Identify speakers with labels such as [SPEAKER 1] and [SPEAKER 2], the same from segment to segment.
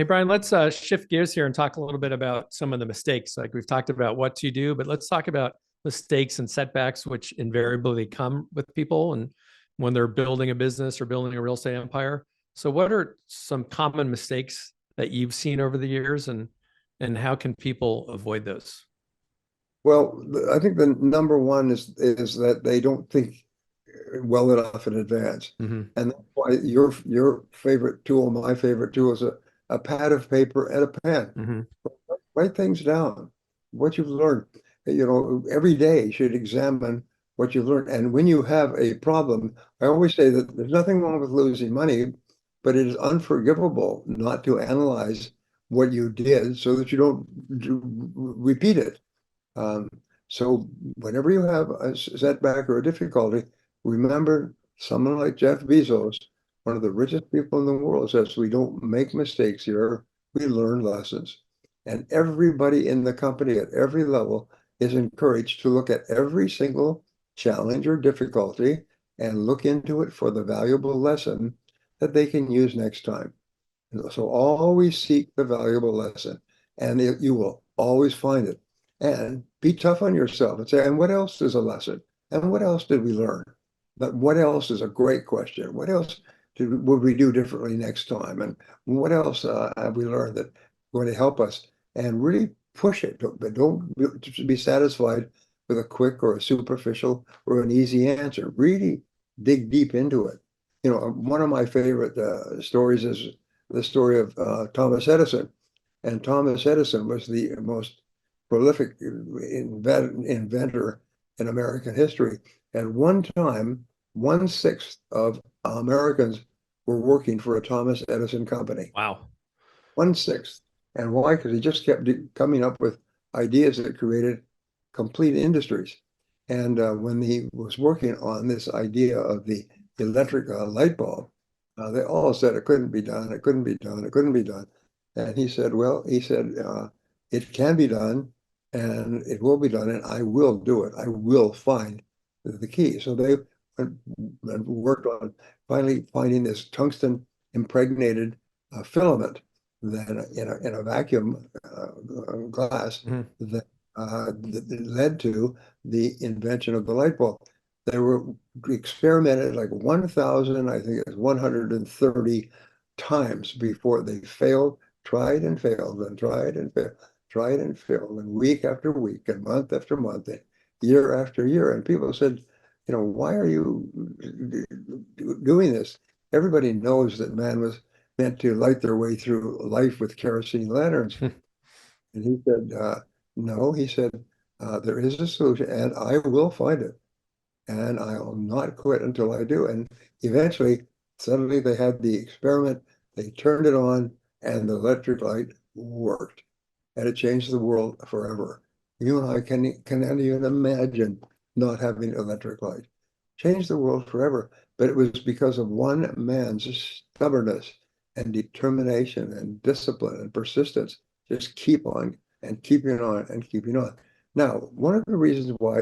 [SPEAKER 1] Hey, Brian, let's shift gears here and talk a little bit about some of the mistakes. Like we've talked about what to do, but let's talk about mistakes and setbacks, which invariably come with people and when they're building a business or building a real estate empire. So, what are some common mistakes that you've seen over the years, and how can people avoid those?
[SPEAKER 2] Well, I think the number one is that they don't think well enough in advance.
[SPEAKER 1] Hmm.
[SPEAKER 2] And that's why your favorite tool, my favorite tool is a pad of paper and a pen.
[SPEAKER 1] Hmm.
[SPEAKER 2] Write things down, what you've learned. Every day you should examine what you've learned. And when you have a problem, I always say that there's nothing wrong with losing money, but it is unforgivable not to analyze what you did so that you don't repeat it. Um, so whenever you have a setback or a difficulty, remember someone like Jeff Bezos, one of the richest people in the world, says we don't make mistakes here, we learn lessons. And everybody in the company at every level is encouraged to look at every single challenge or difficulty and look into it for the valuable lesson that they can use next time. So always seek the valuable lesson, and you will always find it. And be tough on yourself and say, and what else is a lesson? And what else did we learn? But what else is a great question? What else would we do differently next time? And what else have we learned that going to help us? And really push it, but don't just be satisfied with a quick or a superficial or an easy answer. Really dig deep into it. One of my favorite stories is the story of Thomas Edison. And Thomas Edison was the most prolific inventor in American history. At one time, 1/6 of Americans were working for a Thomas Edison company.
[SPEAKER 1] Wow.
[SPEAKER 2] 1/6. And why? Because he just kept coming up with ideas that created complete industries. And when he was working on this idea of the electric light bulb, they all said it couldn't be done, it couldn't be done, it couldn't be done. And he said, well, it can be done and it will be done and I will do it. I will find the key. So they went and worked on finally finding this tungsten impregnated filament that in a vacuum glass
[SPEAKER 1] Hmm.
[SPEAKER 2] that led to the invention of the light bulb. They were experimented like 1,000, I think it's 130 times before they failed, tried and failed, and tried and failed, tried and failed, and week after week, and month after month, and year after year. And people said, why are you doing this? Everybody knows that man was meant to light their way through life with kerosene lanterns. And he said, no, he said, there is a solution and I will find it and I'll not quit until I do. And eventually, suddenly they had the experiment, they turned it on, and the electric light worked. And it changed the world forever. You and I cannot even imagine not having electric light. Changed the world forever. But it was because of one man's stubbornness and determination and discipline and persistence. Just keep on and keeping on and keeping on. Now, one of the reasons why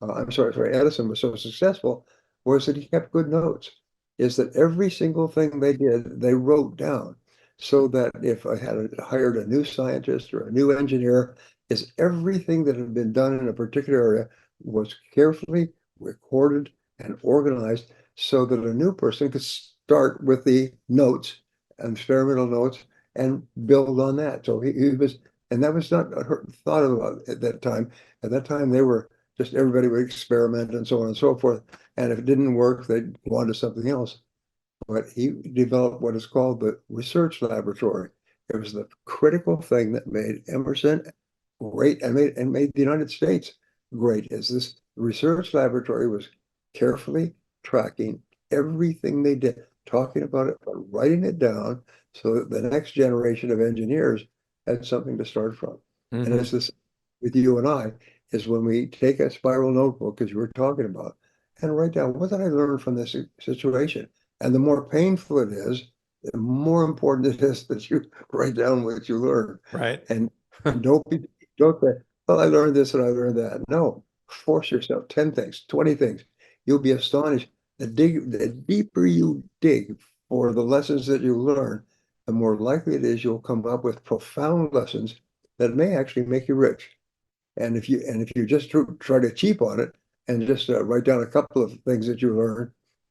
[SPEAKER 2] Edison was so successful was that he kept good notes. Is that every single thing they did, they wrote down, so that if I had hired a new scientist or a new engineer, is everything that had been done in a particular area was carefully recorded and organized so that a new person could start with the notes, experimental notes, and build on that. So he was, and that was not thought about at that time. At that time, they were just everybody would experiment and so on and so forth. And if it didn't work, they'd go on to something else. But he developed what is called the research laboratory. It was the critical thing that made Emerson great and made the United States great. Is this research laboratory was carefully tracking everything they did, talking about it, but writing it down so that the next generation of engineers had something to start from. And
[SPEAKER 1] Hmm.
[SPEAKER 2] it's this with you and I is when we take a spiral notebook, as you were talking about, and write down what did I learn from this situation. And the more painful it is, the more important it is that you write down what you learned.
[SPEAKER 1] Right.
[SPEAKER 2] And don't say, well, I learned this and I learned that. No, force yourself 10 things, 20 things. You'll be astonished. The deeper you dig for the lessons that you learn, the more likely it is you'll come up with profound lessons that may actually make you rich. And if you just try to cheap on it and just write down a couple of things that you learned,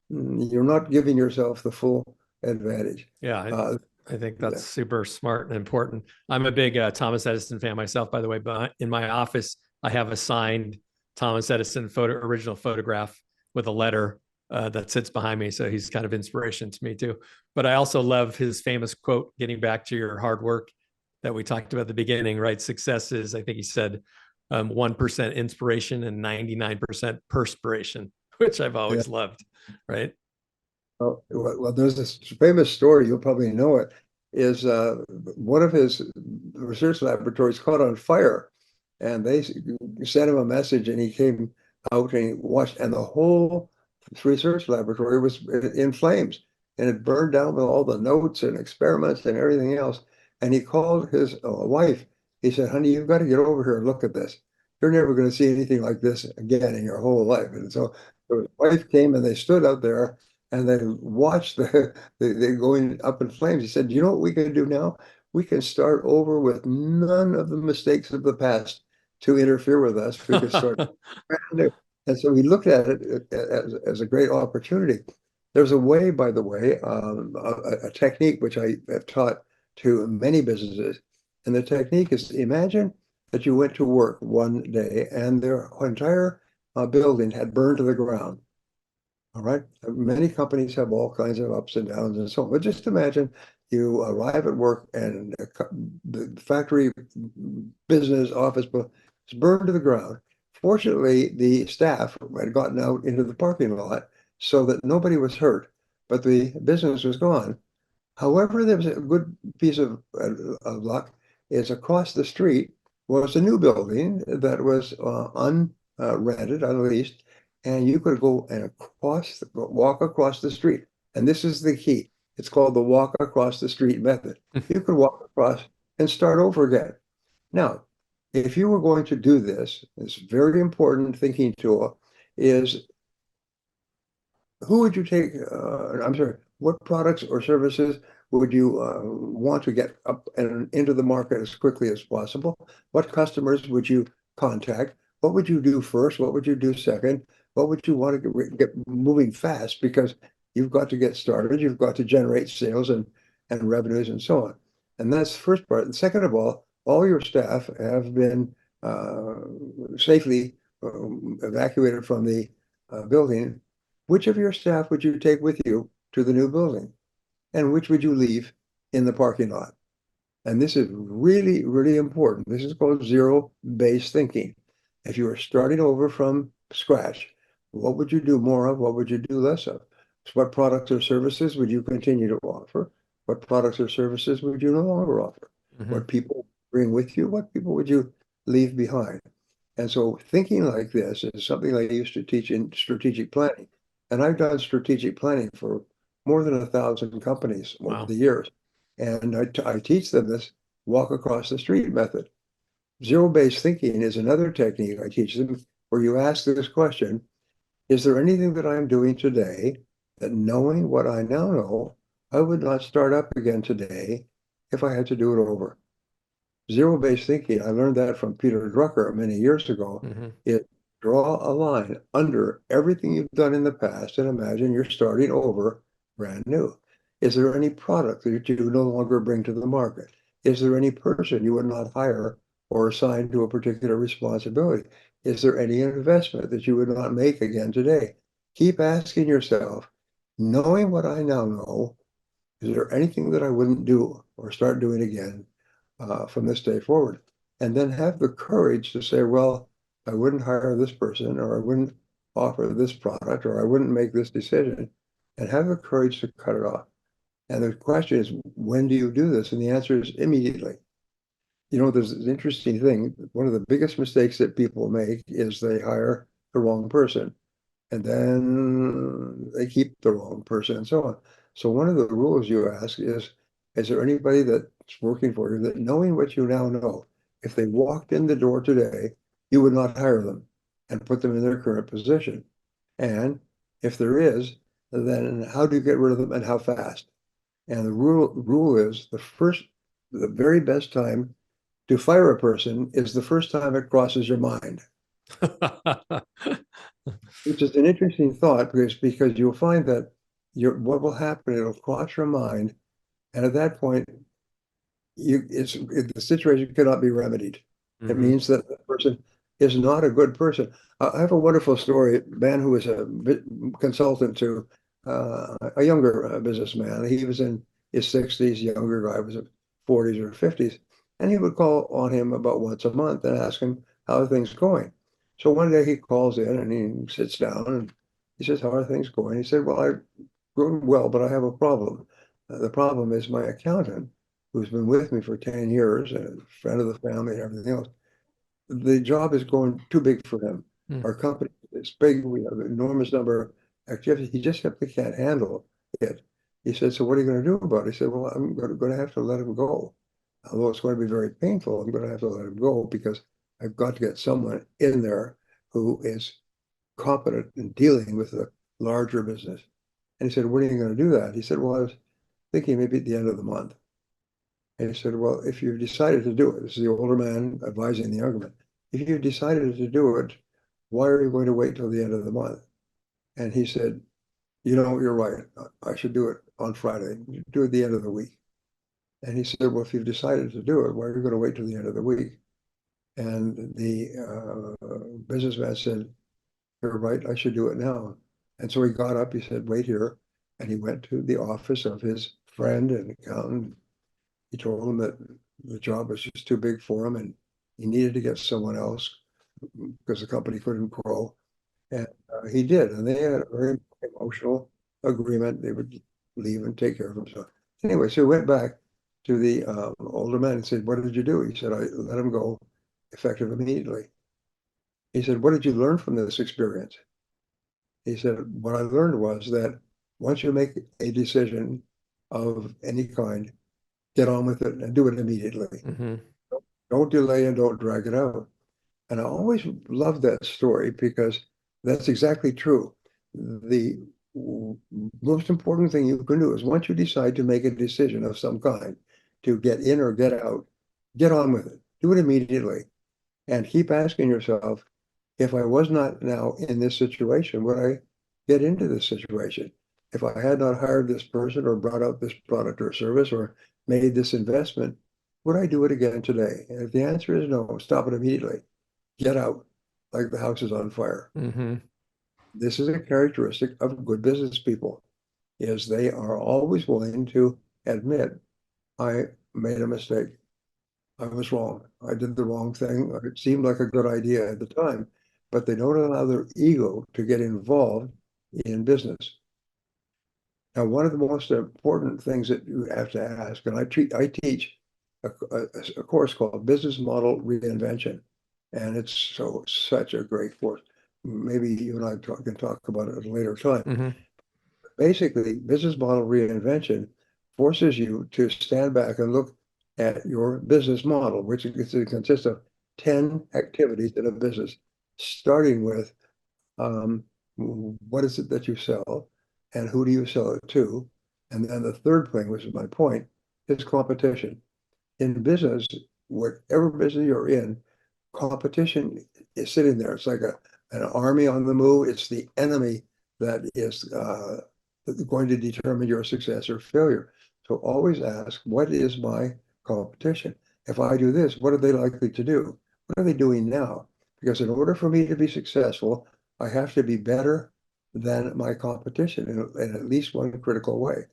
[SPEAKER 2] you're not giving yourself the full advantage.
[SPEAKER 1] Yeah, I think that's
[SPEAKER 2] Yeah.
[SPEAKER 1] super smart and important. I'm a big Thomas Edison fan myself, by the way, but in my office, I have a signed Thomas Edison original photograph with a letter that sits behind me. So he's kind of inspiration to me too. But I also love his famous quote, getting back to your hard work that we talked about at the beginning, right? Success is, I think he said, 1% inspiration and 99% perspiration, which I've
[SPEAKER 2] Yeah.
[SPEAKER 1] always loved, right?
[SPEAKER 2] Well, there's this famous story, you'll probably know it, is one of his research laboratories caught on fire, and they sent him a message, and he came out and he watched, and the whole research laboratory was in flames, and it burned down with all the notes and experiments and everything else. And he called his wife. He said, "Honey, you've got to get over here and look at this. You're never going to see anything like this again in your whole life." And so his wife came, and they stood out there and they watched they going up in flames. He said, "Do you know what we can do now? We can start over with none of the mistakes of the past to interfere with us. We can start brand new." And so we looked at it as a great opportunity. There's a way, by the way, a technique which I have taught to many businesses. And the technique is, imagine that you went to work one day and their entire building had burned to the ground. All right. Many companies have all kinds of ups and downs and so on. But just imagine you arrive at work and the factory, business, office is burned to the ground. Fortunately, the staff had gotten out into the parking lot so that nobody was hurt, but the business was gone. However, there was a good piece of luck is across the street was a new building that was unrented, unleased, and you could go and walk across the street. And this is the key. It's called the walk across the street method. You could walk across and start over again. Now, if you were going to do this very important thinking tool is who would you take? I'm sorry, what products or services would you want to get up and into the market as quickly as possible? What customers would you contact? What would you do first? What would you do second? What would you want to get moving fast? Because you've got to get started. You've got to generate sales and revenues and so on. And that's the first part. And second of all your staff have been safely evacuated from the building. Which of your staff would you take with you to the new building? And which would you leave in the parking lot? And this is really, really important. This is called zero-based thinking. If you are starting over from scratch, what would you do more of? What would you do less of? So what products or services would you continue to offer? What products or services would you no longer offer?
[SPEAKER 1] Mm-hmm.
[SPEAKER 2] What people bring with you? What people would you leave behind? And so thinking like this is something I used to teach in strategic planning. And I've done strategic planning for more than 1,000 companies over
[SPEAKER 1] Wow.
[SPEAKER 2] the years. And I teach them this walk across the street method. Zero-based thinking is another technique I teach them where you ask this question, is there anything that I'm doing today that knowing what I now know, I would not start up again today if I had to do it over? Zero-based thinking, I learned that from Peter Drucker many years ago,
[SPEAKER 1] Mm-hmm.
[SPEAKER 2] is draw a line under everything you've done in the past and imagine you're starting over brand new. Is there any product that you no longer bring to the market? Is there any person you would not hire or assign to a particular responsibility? Is there any investment that you would not make again today? Keep asking yourself, knowing what I now know, is there anything that I wouldn't do or start doing again from this day forward? And then have the courage to say, well, I wouldn't hire this person, or I wouldn't offer this product, or I wouldn't make this decision, and have the courage to cut it off. And the question is, when do you do this? And the answer is immediately. You know, there's this interesting thing. One of the biggest mistakes that people make is they hire the wrong person, and then they keep the wrong person and so on. So one of the rules you ask is there anybody that's working for you that knowing what you now know, if they walked in the door today, you would not hire them and put them in their current position? And if there is, then how do you get rid of them and how fast? And the rule is the very best time to fire a person is the first time it crosses your mind, which is an interesting thought because you'll find that what will happen, it'll cross your mind. And at that point, the situation cannot be remedied. It means that the person is not a good person. I have a wonderful story. A man who was a consultant to a younger businessman. He was in his 60s, younger guy was in 40s or 50s, and he would call on him about once a month and ask him how are things going. So one day he calls in and he sits down and he says, "How are things going?" He said, "Well, I'm going well, but I have a problem. The problem is my accountant, who's been with me for 10 years and a friend of the family and everything else, the job is going too big for him.
[SPEAKER 1] Mm.
[SPEAKER 2] Our company is big. We have an enormous number of activities. He just simply can't handle it." He said, "So what are you going to do about it?" He said, "Well, I'm going to have to let him go. Although it's going to be very painful, I'm going to have to let him go because I've got to get someone in there who is competent in dealing with the larger business." And he said, "When are you going to do that?" He said, "Well, I was thinking maybe at the end of the month." And he said, "Well, if you've decided to do it," this is the older man advising the younger man, "if you've decided to do it, why are you going to wait till the end of the month?" And he said, "You're right. I should do it on Friday. Do it at the end of the week." And he said, "Well, if you've decided to do it, why are you going to wait till the end of the week?" And the businessman said, "You're right. I should do it now." And so he got up, he said, "Wait here." And he went to the office of his friend and accountant. He told him that the job was just too big for him and he needed to get someone else because the company couldn't grow. And he did. And they had a very emotional agreement. They would leave and take care of himself. Anyway, so he went back to the older man and said, "What did you do?" He said, "I let him go effective immediately." He said, "What did you learn from this experience?" He said, "What I learned was that once you make a decision of any kind, get on with it and do it immediately. Don't delay and don't drag it out." And I always love that story because that's exactly true. The most important thing you can do is once you decide to make a decision of some kind to get in or get out, get on with it. Do it immediately and keep asking yourself, if I was not now in this situation, would I get into this situation? If I had not hired this person or brought out this product or service or made this investment, would I do it again today? And if the answer is no, stop it immediately. Get out like the house is on fire. This is a characteristic of good business people, is they are always willing to admit, I made a mistake. I was wrong. I did the wrong thing. It seemed like a good idea at the time, but they don't allow their ego to get involved in business. Now, one of the most important things that you have to ask, and I teach a course called Business Model Reinvention, and it's such a great course. Maybe you and I can talk about it at a later time. Basically, business model reinvention forces you to stand back and look at your business model, which consists of 10 activities in a business, starting with what is it that you sell and who do you sell it to? And then the third thing, which is my point, is competition. In business, whatever business you're in, competition is sitting there. It's like an army on the move. It's the enemy that is going to determine your success or failure. So always ask, what is my competition? If I do this, what are they likely to do? What are they doing now? Because in order for me to be successful, I have to be better than my competition in at least one critical way.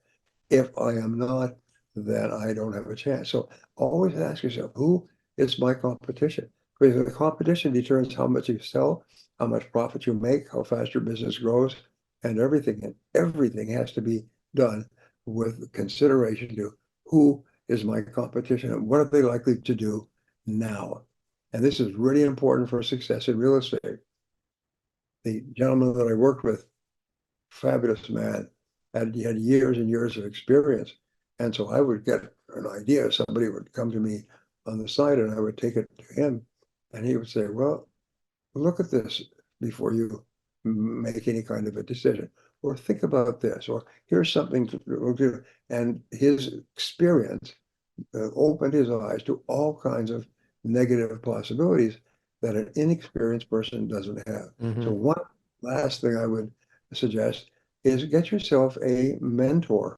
[SPEAKER 2] If I am not, then I don't have a chance. So always ask yourself, who is my competition? Because the competition determines how much you sell, how much profit you make, how fast your business grows, and everything. And everything has to be done with consideration to who is my competition and what are they likely to do now. And this is really important for success in real estate. The gentleman that I worked with, fabulous man, had years and years of experience. And so I would get an idea. Somebody would come to me on the side and I would take it to him. And he would say, "Well, look at this before you make any kind of a decision." or think about this, or here's something to do. And his experience opened his eyes to all kinds of negative possibilities that an inexperienced person doesn't have. So one last thing I would suggest is get yourself a mentor,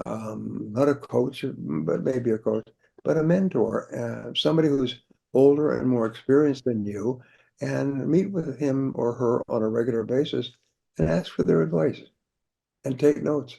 [SPEAKER 2] not a coach, but maybe a coach, but a mentor, somebody who's older and more experienced than you, and meet with him or her on a regular basis and ask for their advice and take notes.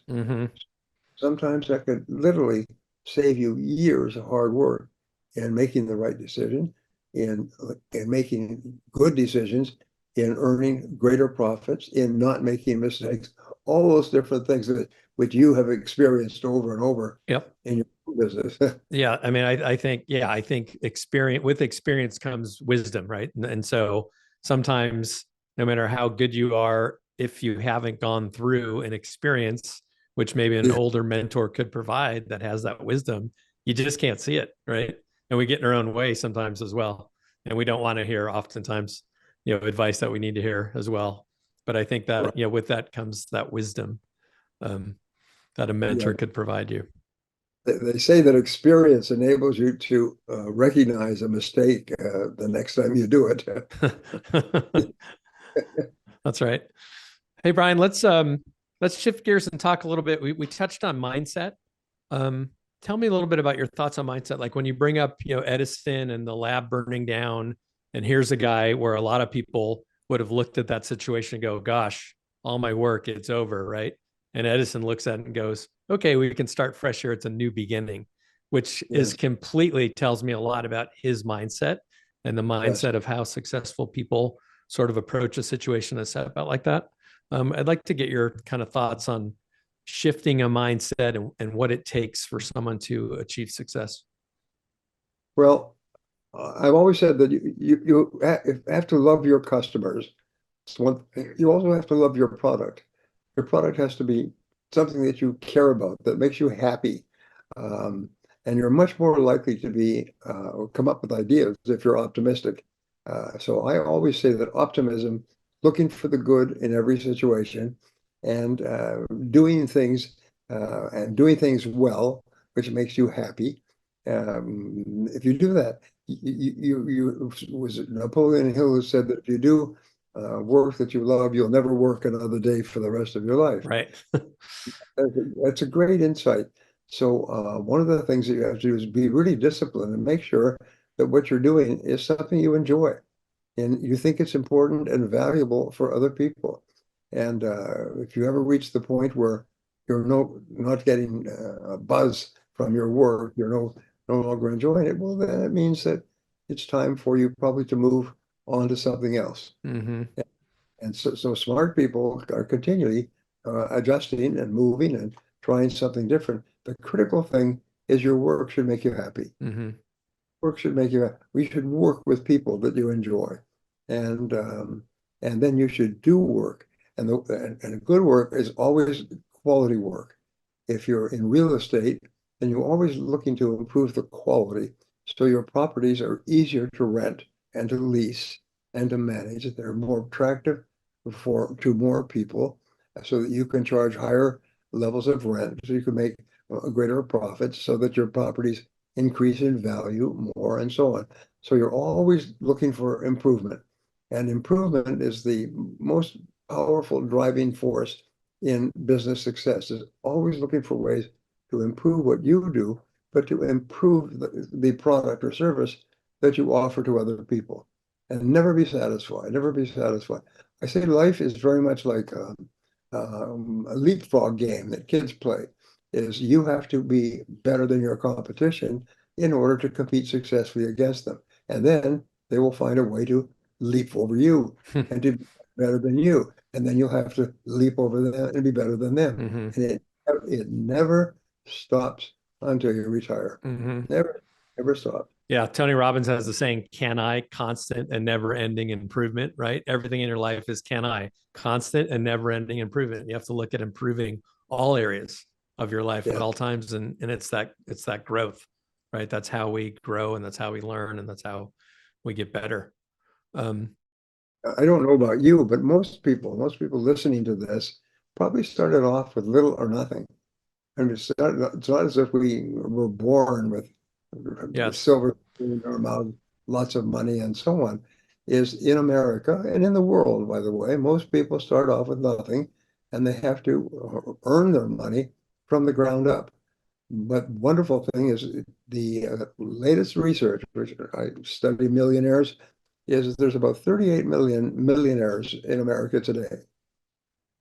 [SPEAKER 2] Sometimes that could literally save you years of hard work in making the right decision, in making good decisions, in earning greater profits, in not making mistakes, all those different things that which you have experienced over and over
[SPEAKER 1] Yep.
[SPEAKER 2] in your business.
[SPEAKER 1] Yeah. I mean, I think with experience comes wisdom, right? And so sometimes no matter how good you are, if you haven't gone through an experience, which maybe an older mentor could provide that has that wisdom, you just can't see it, right? And we get in our own way sometimes as well. And we don't want to hear oftentimes, advice that we need to hear as well. But I think that, with that comes that wisdom that a mentor could provide you.
[SPEAKER 2] They say that experience enables you to recognize a mistake the next time you do it.
[SPEAKER 1] That's right. Hey, Brian, let's shift gears and talk a little bit. We touched on mindset. Tell me a little bit about your thoughts on mindset. Like when you bring up, Edison and the lab burning down, and here's a guy where a lot of people would have looked at that situation and go, gosh, all my work, it's over, right? And Edison looks at it and goes, okay, we can start fresh here. It's a new beginning, which is completely tells me a lot about his mindset and the mindset of how successful people sort of approach a situation that's set about like that. I'd like to get your kind of thoughts on shifting a mindset and what it takes for someone to achieve success.
[SPEAKER 2] Well, I've always said that you have to love your customers. It's one thing. You also have to love your product. Your product has to be something that you care about, that makes you happy. And you're much more likely to be come up with ideas if you're optimistic. So I always say that optimism, looking for the good in every situation, and doing things well, which makes you happy. If you do that, you was it Napoleon Hill who said that if you do work that you love, you'll never work another day for the rest of your life.
[SPEAKER 1] Right.
[SPEAKER 2] That's a great insight. So one of the things that you have to do is be really disciplined and make sure that what you're doing is something you enjoy and you think it's important and valuable for other people. And if you ever reach the point where you're not getting a buzz from your work, you're no longer enjoying it, well, then it means that it's time for you probably to move on to something else. And so smart people are continually adjusting and moving and trying something different. The critical thing is your work should make you happy. Work should make you happy. We should work with people that you enjoy. And then you should do work. And good work is always quality work. If you're in real estate, then you're always looking to improve the quality so your properties are easier to rent and to lease and to manage. They're more attractive to more people so that you can charge higher levels of rent, so you can make greater profits so that your properties increase in value more and so on. So you're always looking for improvement. And improvement is the most powerful driving force in business success, is always looking for ways to improve what you do, but to improve the product or service that you offer to other people. And never be satisfied, never be satisfied. I say life is very much like a leapfrog game that kids play, is you have to be better than your competition in order to compete successfully against them. And then they will find a way to leap over you and to be better than you. And then you'll have to leap over them and be better than them. And it never stops until you retire. Never stops.
[SPEAKER 1] Yeah, Tony Robbins has the saying, can I, constant and never ending improvement, right? Everything in your life is can I, constant and never ending improvement. You have to look at improving all areas of your life at all times. And it's that growth, right? That's how we grow and that's how we learn and that's how we get better.
[SPEAKER 2] I don't know about you, but most people listening to this probably started off with little or nothing. And it's not as if we were born with
[SPEAKER 1] Yes.
[SPEAKER 2] silver in our mouth, lots of money, and so on. Is in America and in the world, by the way, most people start off with nothing, and they have to earn their money from the ground up. But wonderful thing is the latest research, which I study millionaires, is there's about 38 million millionaires in America today.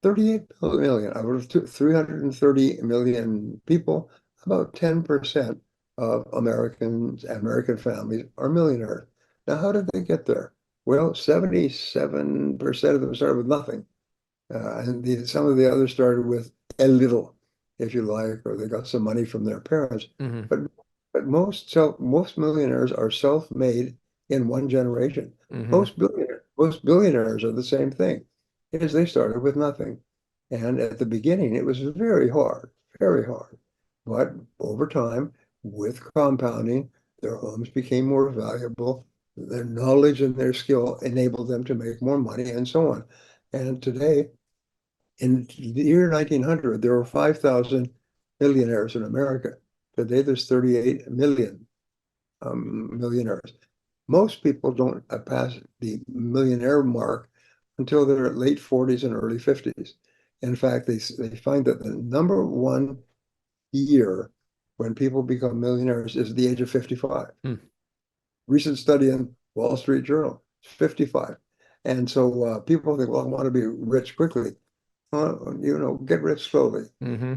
[SPEAKER 2] 38 million out of 330 million people, about 10% of Americans and American families are millionaires. Now, how did they get there? Well, 77% of them started with nothing. Some of the others started with a little, if you like, or they got some money from their parents.
[SPEAKER 1] Hmm.
[SPEAKER 2] But most millionaires are self-made in one generation.
[SPEAKER 1] Hmm.
[SPEAKER 2] Most billionaires are the same thing, is they started with nothing. And at the beginning, it was very hard, very hard. But over time, with compounding, their homes became more valuable. Their knowledge and their skill enabled them to make more money and so on. And today, in the year 1900, there were 5,000 millionaires in America. Today, there's 38 million millionaires. Most people don't pass the millionaire mark until their late 40s and early 50s. In fact, they find that the number one year when people become millionaires is the age of 55.
[SPEAKER 1] Hmm.
[SPEAKER 2] Recent study in Wall Street Journal, 55. And so people think, well, I want to be rich quickly. Get rich slowly.
[SPEAKER 1] Hmm.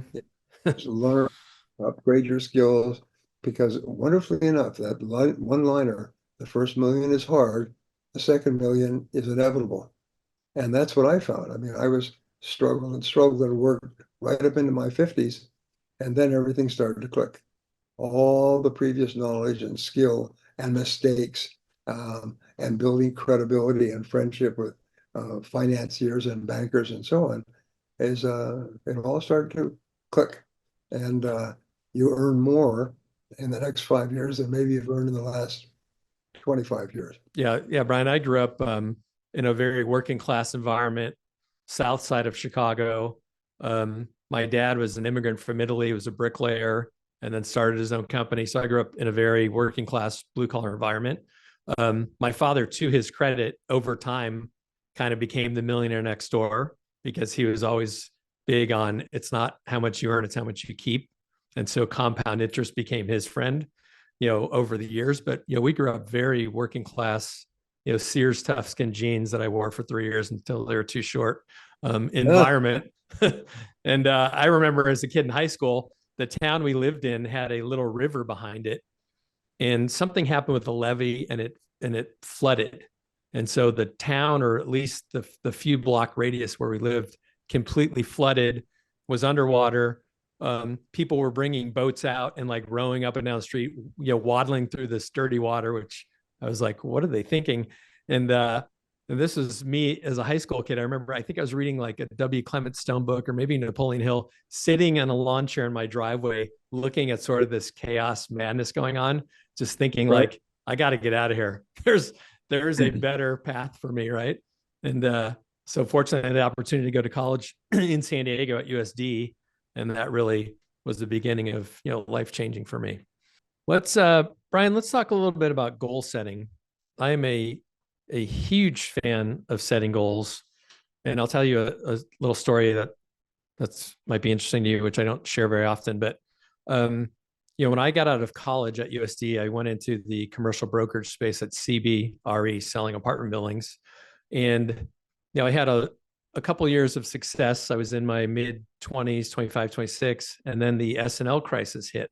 [SPEAKER 2] Just learn, upgrade your skills, because wonderfully enough, that one-liner, the first million is hard, the second million is inevitable. And that's what I found. I mean, I was struggled and worked right up into my 50s, and then everything started to click. All the previous knowledge and skill and mistakes, and building credibility and friendship with financiers and bankers and so on, it all started to click. And you earn more in the next 5 years than maybe you've earned in the last 25 years.
[SPEAKER 1] Yeah. Yeah. Brian, I grew up in a very working class environment, south side of Chicago. My dad was an immigrant from Italy. He was a bricklayer and then started his own company. So I grew up in a very working class, blue collar environment. My father, to his credit, over time kind of became the millionaire next door because he was always big on it's not how much you earn, it's how much you keep. And so compound interest became his friend, over the years. But, we grew up very working class, Sears tough skin jeans that I wore for 3 years until they were too short,
[SPEAKER 2] Yeah.
[SPEAKER 1] environment. And I remember as a kid in high school, the town we lived in had a little river behind it, and something happened with the levee, and it flooded. And so the town, or at least the few block radius where we lived, completely flooded, was underwater. People were bringing boats out and like rowing up and down the street, waddling through this dirty water, which I was like, what are they thinking? And this is me as a high school kid. I remember, I think I was reading like a W. Clement Stone book or maybe Napoleon Hill, sitting on a lawn chair in my driveway, looking at sort of this chaos madness going on, just thinking
[SPEAKER 2] Right.
[SPEAKER 1] like, I got to get out of here. There's a better path for me. Right. And so fortunately, I had the opportunity to go to college in San Diego at USD. And that really was the beginning of, life changing for me. Brian, let's talk a little bit about goal setting. I am a huge fan of setting goals. And I'll tell you a little story that's might be interesting to you, which I don't share very often. But when I got out of college at USD, I went into the commercial brokerage space at CBRE, selling apartment buildings. And I had a couple of years of success. I was in my mid 20s, 25, 26, and then the S&L crisis hit.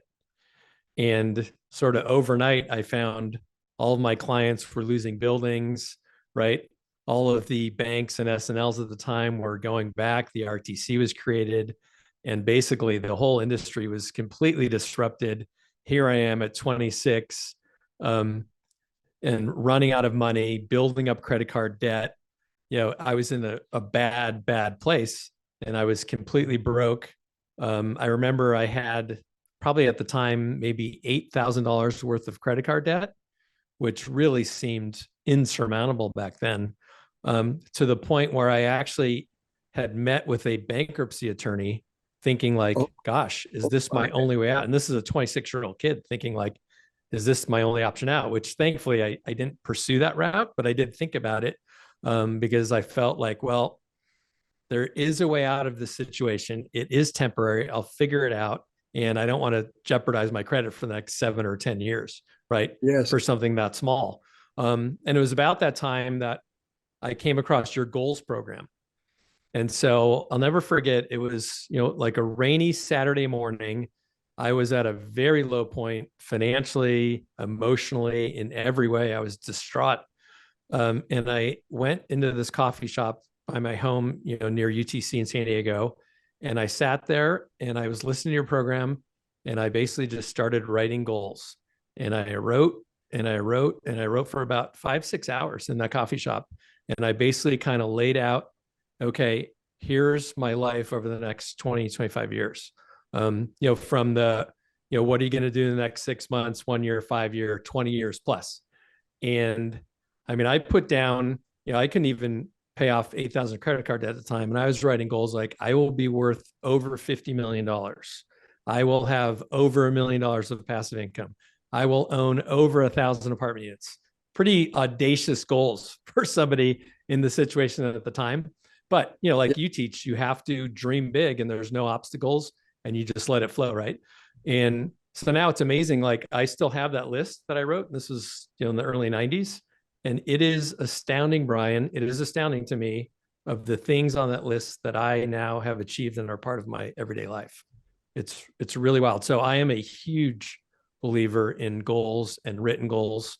[SPEAKER 1] And sort of overnight, I found all of my clients were losing buildings, right? All of the banks and S&Ls at the time were going back. The RTC was created. And basically, the whole industry was completely disrupted. Here I am at 26, and running out of money, building up credit card debt. I was in a bad, bad place, and I was completely broke. I remember I had probably at the time maybe $8,000 worth of credit card debt, which really seemed insurmountable back then, to the point where I actually had met with a bankruptcy attorney thinking like,
[SPEAKER 2] Oh,
[SPEAKER 1] gosh, is this my
[SPEAKER 2] okay.
[SPEAKER 1] only way out? And this is a 26-year-old kid thinking like, is this my only option out? Which thankfully I didn't pursue that route, but I did think about it because I felt like, well, there is a way out of this situation. It is temporary. I'll figure it out. And I don't want to jeopardize my credit for the next 7 or 10 years, right?
[SPEAKER 2] Yes.
[SPEAKER 1] For something that small. And it was about that time that I came across your goals program. And so I'll never forget, it was, like a rainy Saturday morning. I was at a very low point financially, emotionally, in every way. I was distraught. And I went into this coffee shop by my home, near UTC in San Diego. And I sat there and I was listening to your program and I basically just started writing goals. And I wrote and I wrote and I wrote for about 5, 6 hours in that coffee shop. And I basically kind of laid out, okay, here's my life over the next 20, 25 years. From the, what are you going to do in the next 6 months, 1 year, 5 year, 20 years plus? And I mean, I put down, I couldn't even pay off 8,000 credit card at the time. And I was writing goals like, I will be worth over $50 million. I will have over $1 million of passive income. I will own over 1,000 apartment units. Pretty audacious goals for somebody in the situation at the time. But, like you teach, you have to dream big and there's no obstacles and you just let it flow, right? And so now it's amazing. Like I still have that list that I wrote. This was, in the early 90s. And it is astounding, Brian. It is astounding to me of the things on that list that I now have achieved and are part of my everyday life. It's really wild. So I am a huge believer in goals and written goals.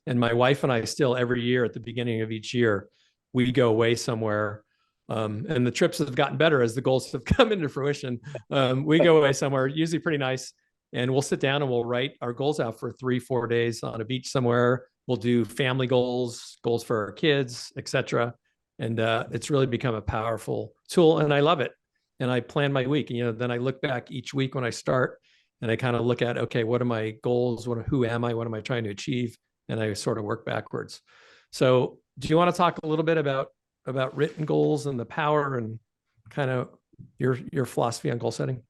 [SPEAKER 1] And my wife and I still every year at the beginning of each year, we go away somewhere. And the trips have gotten better as the goals have come into fruition. We go away somewhere, usually pretty nice, and we'll sit down and we'll write our goals out for 3-4 days on a beach somewhere. We'll do family goals, goals for our kids, etc. And it's really become a powerful tool, and I love it. And I plan my week. Then I look back each week when I start, and I kind of look at, okay, what are my goals? Who am I? What am I trying to achieve? And I sort of work backwards. So, do you want to talk a little bit about written goals and the power and kind of your philosophy on goal setting?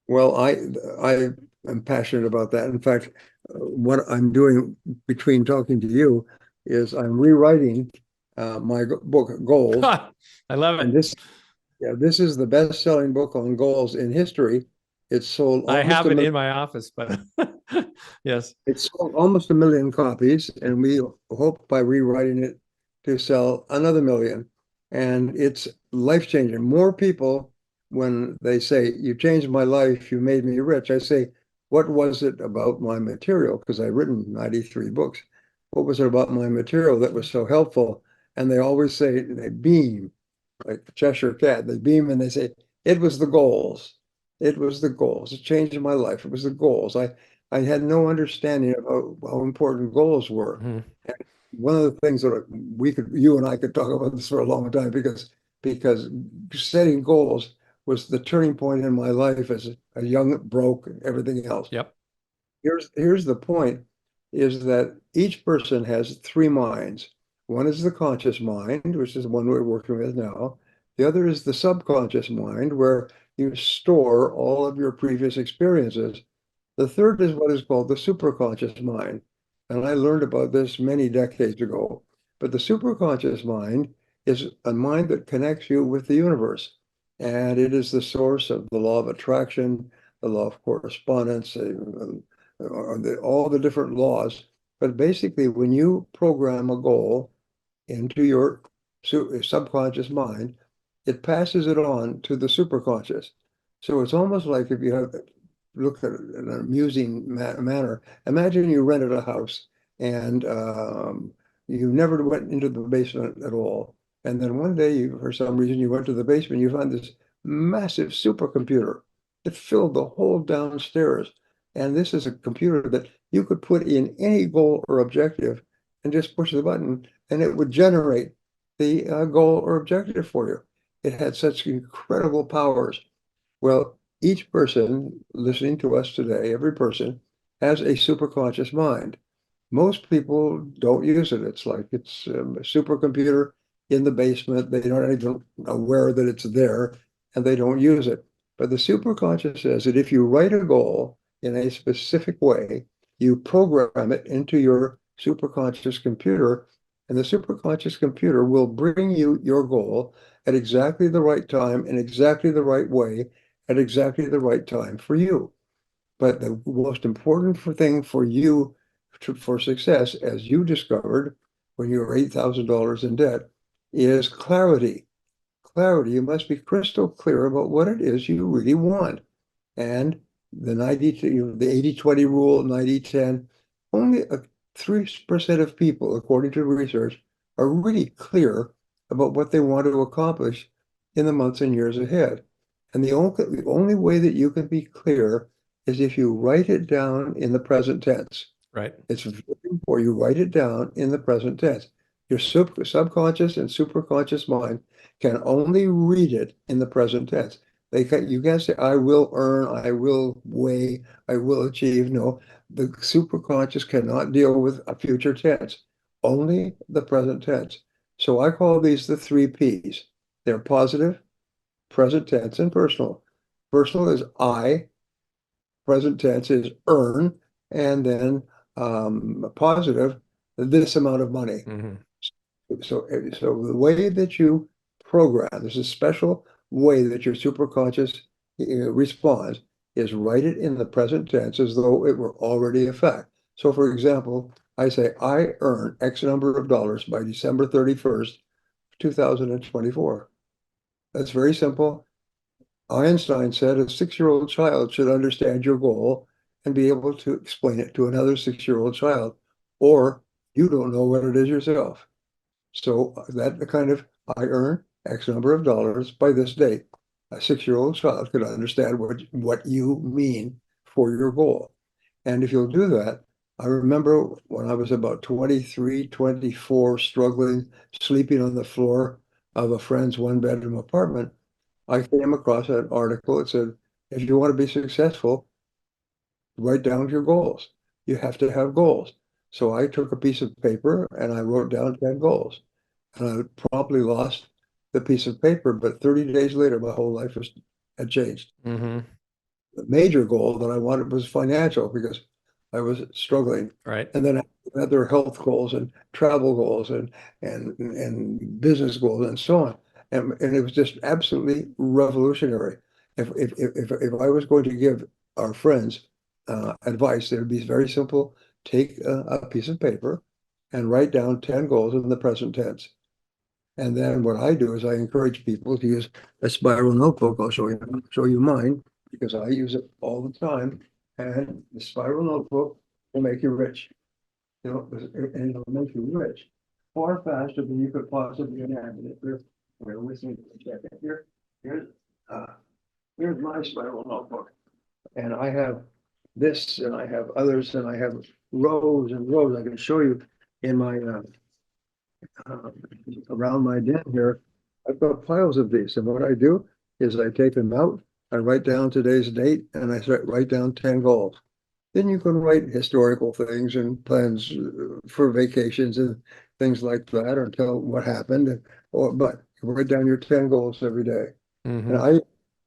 [SPEAKER 2] Well, I am passionate about that. In fact, what I'm doing between talking to you is I'm rewriting my book Goals,
[SPEAKER 1] I love
[SPEAKER 2] and
[SPEAKER 1] it.
[SPEAKER 2] this is the best-selling book on goals in history. It's sold
[SPEAKER 1] I
[SPEAKER 2] almost
[SPEAKER 1] have it in my office, but yes.
[SPEAKER 2] It's sold almost 1 million copies, and we hope by rewriting it to sell another 1 million. And it's life-changing. More people, when they say, "You changed my life, you made me rich," I say, "What was it about my material?" Because I've written 93 books. What was it about my material that was so helpful? And they always say, they beam, like the Cheshire Cat. They beam and they say, "It was the goals. It was the goals. It changed my life. It was the goals." I had no understanding of how important goals were.
[SPEAKER 1] Mm-hmm.
[SPEAKER 2] And one of the things that you and I could talk about this for a long time because setting goals was the turning point in my life as a young broke and everything else.
[SPEAKER 1] Yep.
[SPEAKER 2] Here's the point is that each person has 3 minds. One is the conscious mind, which is the one we're working with now. The other is the subconscious mind, where you store all of your previous experiences. The third is what is called the superconscious mind. And I learned about this many decades ago. But the superconscious mind is a mind that connects you with the universe. And it is the source of the law of attraction, the law of correspondence, all the different laws. But basically, when you program a goal into your subconscious mind, it passes it on to the superconscious. So it's almost like if you have look at it in an amusing manner. Imagine you rented a house and you never went into the basement at all. And then one day, for some reason, you went to the basement, you found this massive supercomputer that filled the whole downstairs. And this is a computer that you could put in any goal or objective and just push the button, and it would generate the goal or objective for you. It had such incredible powers. Well, each person listening to us today, every person, has a superconscious mind. Most people don't use it. It's like it's a supercomputer in the basement. They don't even aware that it's there, and they don't use it. But the superconscious says that if you write a goal in a specific way, you program it into your superconscious computer, and the superconscious computer will bring you your goal at exactly the right time, in exactly the right way, at exactly the right time for you. But the most important thing for you for success, as you discovered when you were $8,000 in debt, is clarity. Clarity. You must be crystal clear about what it is you really want. And the 80-20 rule, 90-10, only 3% of people, according to research, are really clear about what they want to accomplish in the months and years ahead. And the only way that you can be clear is if you write it down in the present tense.
[SPEAKER 1] Right.
[SPEAKER 2] It's very important you write it down in the present tense. Your subconscious and superconscious mind can only read it in the present tense. You can't say, I will earn, I will weigh, I will achieve. No, the superconscious cannot deal with a future tense, only the present tense. So I call these the 3 Ps. They're positive, present tense, and personal. Personal is I, present tense is earn, and then positive, this amount of money.
[SPEAKER 1] Mm-hmm.
[SPEAKER 2] So the way that you program, there's a special way that your superconscious responds, is write it in the present tense as though it were already a fact. So for example, I say, I earn X number of dollars by December 31st, 2024. That's very simple. Einstein said a 6-year-old child should understand your goal and be able to explain it to another 6-year-old child, or you don't know what it is yourself. So that kind of, I earn X number of dollars by this date. A 6-year-old child could understand what you mean for your goal. And if you'll do that, I remember when I was about 23, 24, struggling, sleeping on the floor of a friend's one-bedroom apartment, I came across an article that said, if you want to be successful, write down your goals. You have to have goals. So I took a piece of paper and I wrote down 10 goals. And I probably lost the piece of paper, but 30 days later, my whole life had changed.
[SPEAKER 1] Mm-hmm.
[SPEAKER 2] The major goal that I wanted was financial because I was struggling.
[SPEAKER 1] Right.
[SPEAKER 2] And then I had other health goals and travel goals and business goals and so on. And it was just absolutely revolutionary. If I was going to give our friends advice, it would be very simple. Take a piece of paper and write down 10 goals in the present tense. And then what I do is I encourage people to use a spiral notebook. I'll show you mine because I use it all the time. And the spiral notebook will make you rich. And it'll make you rich far faster than you could possibly imagine. We're listening to the check here. Here's my spiral notebook. And I have this and I have others and I have rows and rows. I can show you in my around my den here. I've got piles of these. And what I do is I take them out, I write down today's date, and I write down 10 goals. Then you can write historical things and plans for vacations and things like that, or tell what happened. But you write down your 10 goals every day.
[SPEAKER 1] Mm-hmm.
[SPEAKER 2] And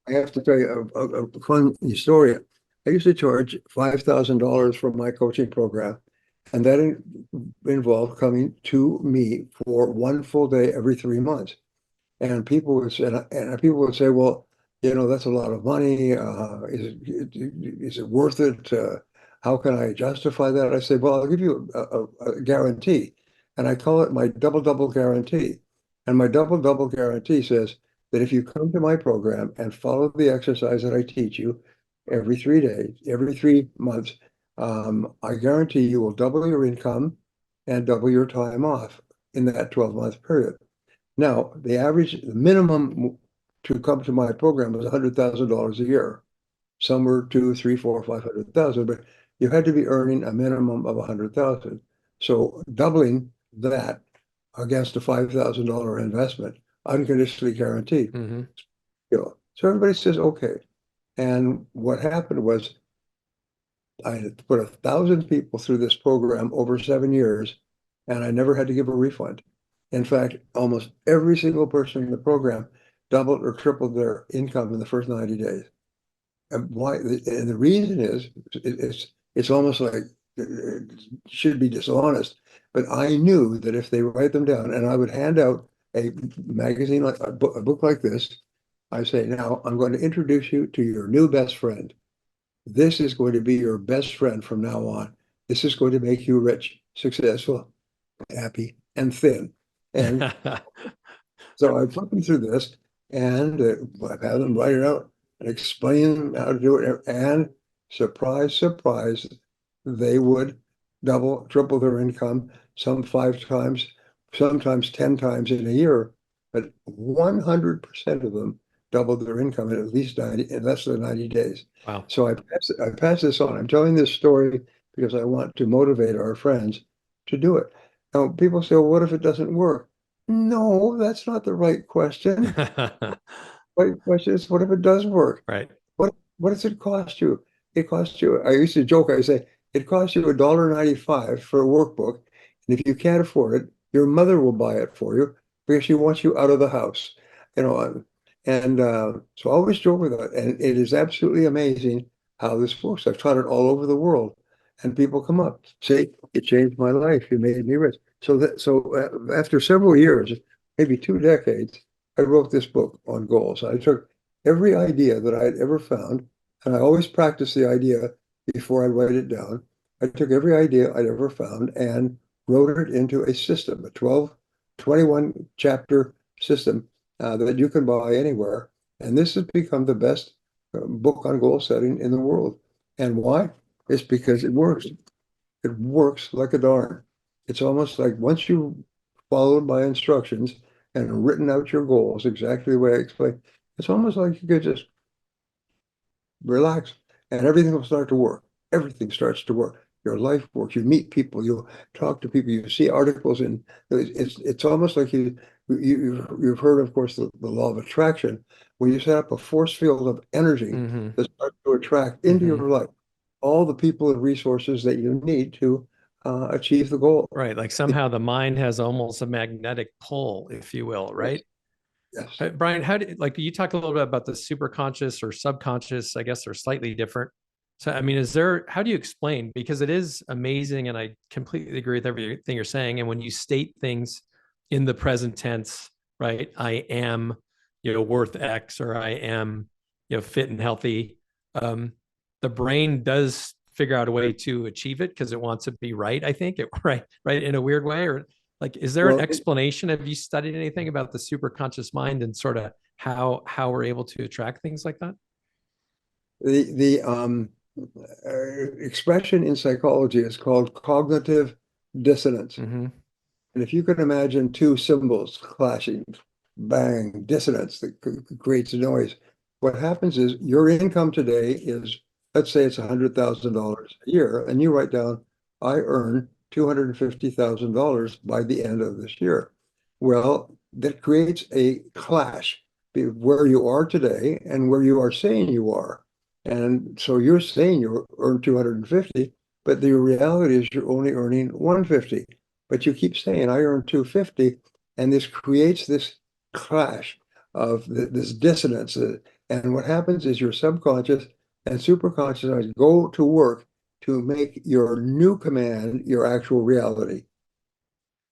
[SPEAKER 2] I have to tell you a fun story. I used to charge $5,000 for my coaching program. And that involved coming to me for one full day every 3 months. And people would say, well, that's a lot of money. Is it worth it? How can I justify that? I say, well, I'll give you a guarantee. And I call it my double guarantee. And my double guarantee says that if you come to my program and follow the exercise that I teach you every 3 days, every 3 months, I guarantee you will double your income and double your time off in that 12-month period. Now, the minimum to come to my program was $100,000 a year. Some were 2, 3, 4, 500,000, but you had to be earning a minimum of 100,000. So doubling that against a $5,000 investment, unconditionally guaranteed.
[SPEAKER 1] Mm-hmm.
[SPEAKER 2] So everybody says, okay. And what happened was I had put 1,000 people through this program over 7 years, and I never had to give a refund. In fact, almost every single person in the program doubled or tripled their income in the first 90 days. And why? And the reason is it's almost like it should be dishonest, but I knew that if they write them down, and I would hand out a magazine like a book like this, I say, now I'm going to introduce you to your new best friend. This is going to be your best friend from now on. This is going to make you rich, successful, happy, and thin. And so I flip them through this, and I've had them write it out and explain how to do it. And surprise, surprise, they would double, triple their income, some 5 times, sometimes 10 times in a year. But 100% of them doubled their income in at least 90, in less than 90 days.
[SPEAKER 1] Wow.
[SPEAKER 2] So I pass this on. I'm telling this story because I want to motivate our friends to do it. Now, people say, well, what if it doesn't work? No, that's not the right question. Right question is, what if it does work?
[SPEAKER 1] Right.
[SPEAKER 2] What does it cost you? It costs you, I used to joke, I say, it costs you $1.95 for a workbook. And if you can't afford it, your mother will buy it for you because she wants you out of the house. You know, so I always joke with that. And it is absolutely amazing how this works. I've taught it all over the world. And people come up, say, it changed my life. You made me rich. So after several years, maybe 2 decades, I wrote this book on goals. I took every idea that I had ever found, and I always practice the idea before I write it down. I took every idea I'd ever found and wrote it into a system, a 21 chapter system that you can buy anywhere. And this has become the best book on goal setting in the world. And why? It's because it works. It works like a darn. It's almost like once you followed my instructions and written out your goals exactly the way I explained, it's almost like you could just relax and everything will start to work. Everything starts to work. Your life works. You meet people, you talk to people, you see articles, and it's almost like you've heard, of course, the law of attraction. When you set up a force field of energy
[SPEAKER 1] Hmm.
[SPEAKER 2] that starts to attract into
[SPEAKER 1] Hmm.
[SPEAKER 2] your life all the people and resources that you need to achieve the goal.
[SPEAKER 1] Right. Like somehow the mind has almost a magnetic pull, if you will,
[SPEAKER 2] Yes,
[SPEAKER 1] right?
[SPEAKER 2] yes.
[SPEAKER 1] Brian, how do like you talk a little bit about the superconscious or subconscious? I guess they're slightly different. So, I mean, how do you explain? Because it is amazing, and I completely agree with everything you're saying. And when you state things in the present tense, right? I am, worth X, or I am, fit and healthy. Um, the brain does figure out a way to achieve it because it wants to be right. I think right in a weird way, or like, is there an
[SPEAKER 2] Well,
[SPEAKER 1] explanation? Have you studied anything about the superconscious mind and sort of how we're able to attract things like that?
[SPEAKER 2] the expression in psychology is called cognitive dissonance.
[SPEAKER 1] Mm-hmm.
[SPEAKER 2] And if you can imagine two cymbals clashing, bang, dissonance that creates a noise, what happens is your income today is, let's say it's $100,000 a year, and you write down, I earn $250,000 by the end of this year. Well, that creates a clash where you are today and where you are saying you are. And so you're saying you earn 250, but the reality is you're only earning 150. But you keep saying, I earn 250, and this creates this clash of this dissonance. And what happens is your subconscious and superconscious go to work to make your new command your actual reality.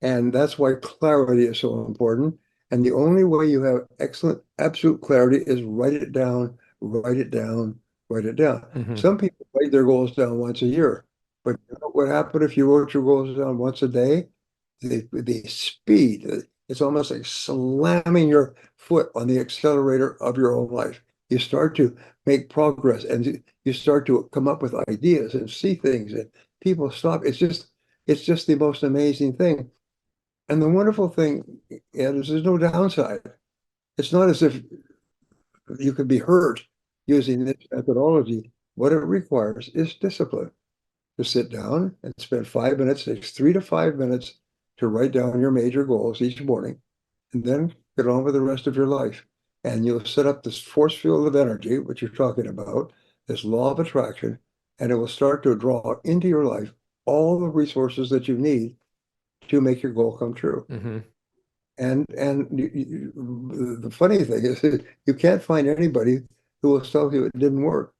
[SPEAKER 2] And that's why clarity is so important. And the only way you have excellent, absolute clarity is write it down, write it down, write it down.
[SPEAKER 1] Mm-hmm.
[SPEAKER 2] Some people write their goals down once a year. But you know what happened if you wrote your goals down once a day? The speed, it's almost like slamming your foot on the accelerator of your own life. You start to make progress and you start to come up with ideas and see things and people stop. It's just the most amazing thing. And the wonderful thing is there's no downside. It's not as if you could be hurt using this methodology. What it requires is discipline. To sit down and spend 5 minutes, it takes 3 to 5 minutes to write down your major goals each morning, and then get on with the rest of your life. And you'll set up this force field of energy, which you're talking about, this law of attraction, and it will start to draw into your life all the resources that you need to make your goal come true.
[SPEAKER 1] Mm-hmm.
[SPEAKER 2] The funny thing is you can't find anybody who will tell you it didn't work.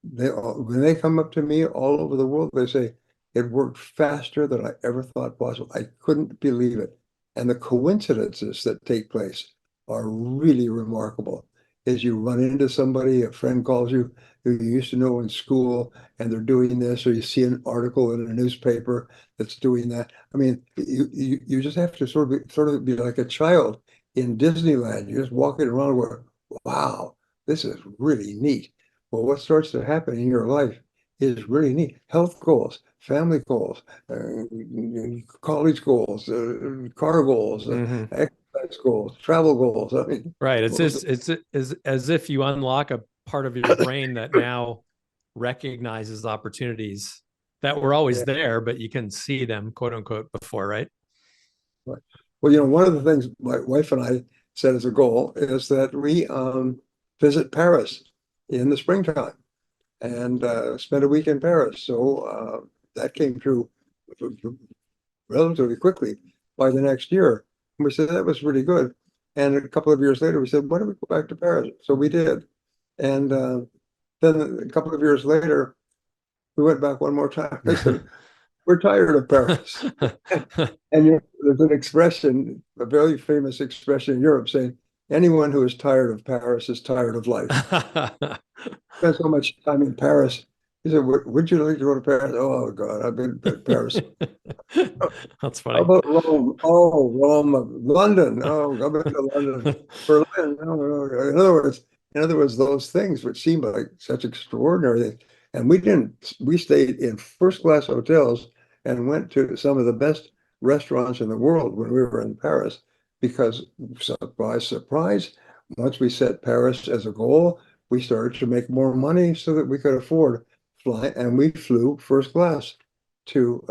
[SPEAKER 2] When they come up to me all over the world, they say it worked faster than I ever thought possible. I couldn't believe it. And the coincidences that take place are really remarkable. As you run into somebody, a friend calls you who you used to know in school, and they're doing this, or you see an article in a newspaper that's doing that. I mean, you just have to sort of be like a child in Disneyland. You're just walking around where, wow, this is really neat. Well, what starts to happen in your life is really neat. Health goals, family goals, college goals, car goals,
[SPEAKER 1] Hmm.
[SPEAKER 2] exercise goals, travel goals. I mean,
[SPEAKER 1] Right. It's
[SPEAKER 2] well,
[SPEAKER 1] just it's as if you unlock a part of your brain that now recognizes opportunities that were always
[SPEAKER 2] yeah.
[SPEAKER 1] there, but you can see them, quote unquote, before, right?
[SPEAKER 2] Right. Well, one of the things my wife and I set as a goal is that we visit Paris in the springtime and spend a week in Paris. So that came true relatively quickly by the next year. And we said that was really good. And a couple of years later, we said, why don't we go back to Paris? So we did. And then a couple of years later, we went back one more time. I said, we're tired of Paris. And there's an expression, a very famous expression in Europe saying, anyone who is tired of Paris is tired of life. Spent so much time in Paris. He said, would you like to go to Paris? Oh, God, I've been to Paris.
[SPEAKER 1] That's
[SPEAKER 2] How
[SPEAKER 1] funny.
[SPEAKER 2] about Rome? Oh, Rome, London. Oh, I've been to London, Berlin. No, no, no. In other words, those things which seem like such extraordinary things. And we didn't, we stayed in first class hotels and went to some of the best restaurants in the world when we were in Paris because surprise, surprise, once we set Paris as a goal, we started to make more money so that we could afford fly, and we flew first class to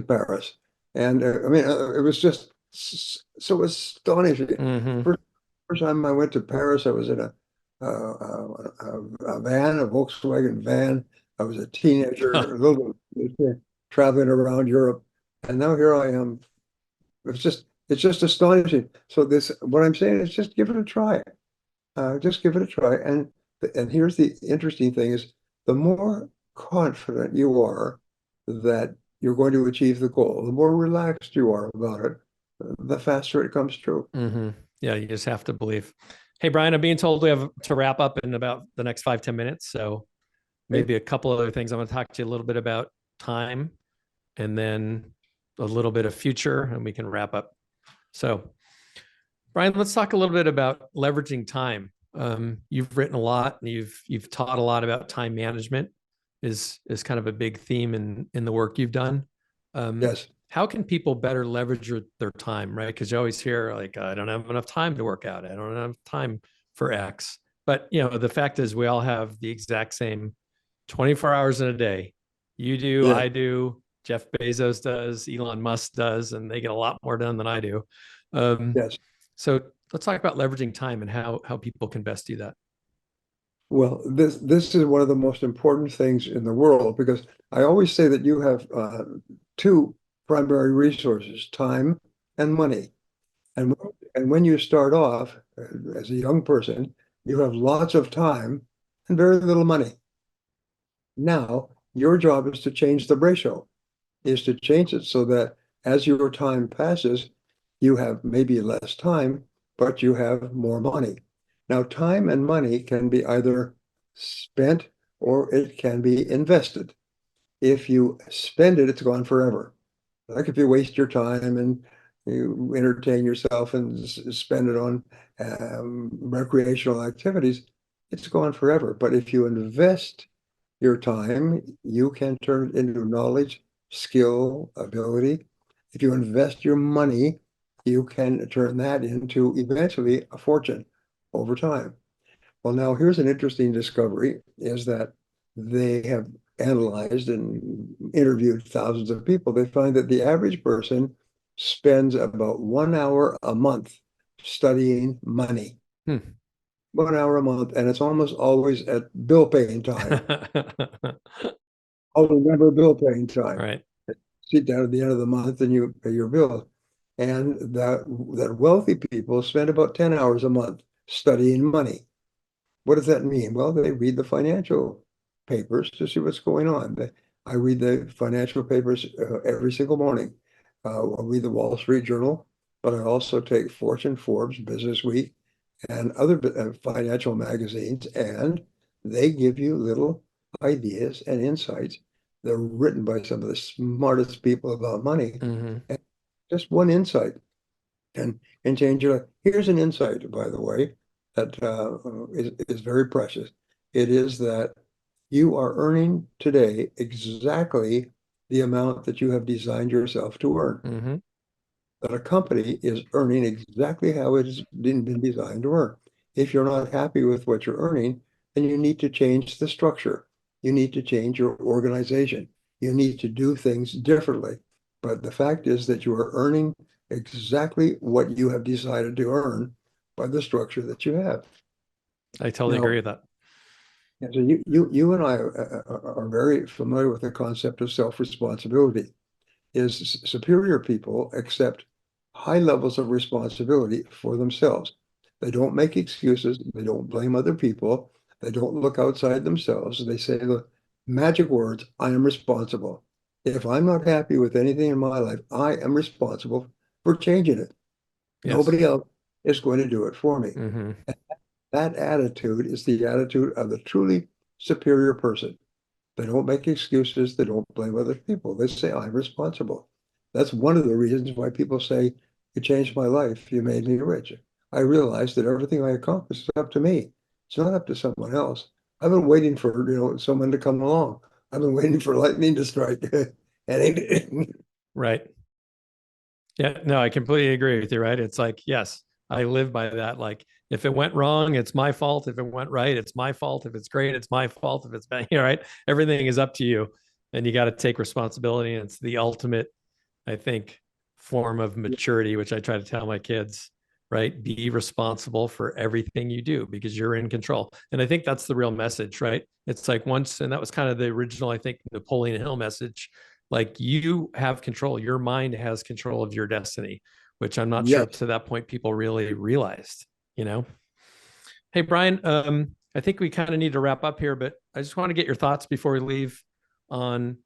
[SPEAKER 2] Paris. And I mean, it was just so astonishing.
[SPEAKER 1] Hmm.
[SPEAKER 2] First, first time I went to Paris, I was in a van, a Volkswagen van. I was a teenager, a little bit traveling around Europe, and now here I am. It's just astonishing. So what I'm saying is, just give it a try. Just give it a try. And here's the interesting thing: is the more confident you are that you're going to achieve the goal, the more relaxed you are about it, the faster it comes true.
[SPEAKER 1] Hmm. Yeah, you just have to believe. Hey, Brian, I'm being told we have to wrap up in about the next 5-10 minutes. So
[SPEAKER 2] Okay?
[SPEAKER 1] maybe a couple other things. I'm going to talk to you a little bit about time and then a little bit of future, and we can wrap up. So, Brian, let's talk a little bit about leveraging time. You've written a lot, and you've taught a lot about time management. Is kind of a big theme in the work you've done.
[SPEAKER 2] Yes.
[SPEAKER 1] How can people better leverage their time, right? Because you always hear like, I don't have enough time to work out. I don't have time for X. But the fact is, we all have the exact same 24 hours in a day. You do,
[SPEAKER 2] Yeah.
[SPEAKER 1] I do, Jeff Bezos does, Elon Musk does, and they get a lot more done than I do. Um,
[SPEAKER 2] Yes.
[SPEAKER 1] so let's talk about leveraging time and how people can best do that.
[SPEAKER 2] Well, this is one of the most important things in the world because I always say that you have two primary resources, time and money. And when you start off as a young person, you have lots of time and very little money. Now, your job is to change the ratio, is to change it so that as your time passes, you have maybe less time, but you have more money. Now, time and money can be either spent or it can be invested. If you spend it, it's gone forever. Like if you waste your time and you entertain yourself and spend it on recreational activities, it's gone forever. But if you invest your time, you can turn it into knowledge, skill, ability. If you invest your money, you can turn that into eventually a fortune over time. Well, now here's an interesting discovery is that they have analyzed and interviewed thousands of people. They find that the average person spends about 1 hour a month studying money.
[SPEAKER 1] Hmm.
[SPEAKER 2] 1 hour a month, and it's almost always at bill paying time. I'll remember bill paying time.
[SPEAKER 1] Right.
[SPEAKER 2] Sit down at the end of the month and you pay your bill. And that wealthy people spend about 10 hours a month studying money. What does that mean? Well, they read the financial papers to see what's going on. I read the financial papers every single morning. I read the Wall Street Journal, but I also take Fortune, Forbes, Business Week, and other financial magazines, and they give you little ideas and insights. They're written by some of the smartest people about money.
[SPEAKER 1] Mm-hmm.
[SPEAKER 2] And just one insight can change your life. Here's an insight, by the way, that is very precious. It is that you are earning today exactly the amount that you have designed yourself to earn.
[SPEAKER 1] Mm-hmm.
[SPEAKER 2] That a company is earning exactly how it has been designed to earn. If you're not happy with what you're earning, then you need to change the structure. You need to change your organization. You need to do things differently. But the fact is that you are earning exactly what you have decided to earn by the structure that you have.
[SPEAKER 1] I totally
[SPEAKER 2] Now,
[SPEAKER 1] agree with that.
[SPEAKER 2] so you and I are very familiar with the concept of self-responsibility. Is superior people accept high levels of responsibility for themselves. They don't make excuses. They don't blame other people. They don't look outside themselves. They say the magic words, I am responsible. If I'm not happy with anything in my life, I am responsible for changing it.
[SPEAKER 1] Yes.
[SPEAKER 2] Nobody else is going to do it for me.
[SPEAKER 1] Mm-hmm.
[SPEAKER 2] And that attitude is the attitude of the truly superior person. They don't make excuses. They don't blame other people. They say, I'm responsible. That's one of the reasons why people say, you changed my life. You made me rich. I realized that everything I accomplished is up to me. It's not up to someone else. I've been waiting for, someone to come along. I've been waiting for lightning to strike. And
[SPEAKER 1] Right. Yeah, no, I completely agree with you, right? It's like, yes, I live by that. Like, if it went wrong, it's my fault. If it went right, it's my fault. If it's great, it's my fault. If it's bad, right? Everything is up to you. And you got to take responsibility. And it's the ultimate, I think, form of maturity, which I try to tell my kids, right? Be responsible for everything you do because you're in control. And I think that's the real message, right? It's like once, and that was kind of the original, I think, Napoleon Hill message. Like you have control, your mind has control of your destiny, which I'm not sure
[SPEAKER 2] yes,
[SPEAKER 1] to that point people really realized, you know? Hey, Brian, I think we kind of need to wrap up here, but I just want to get your thoughts before we leave on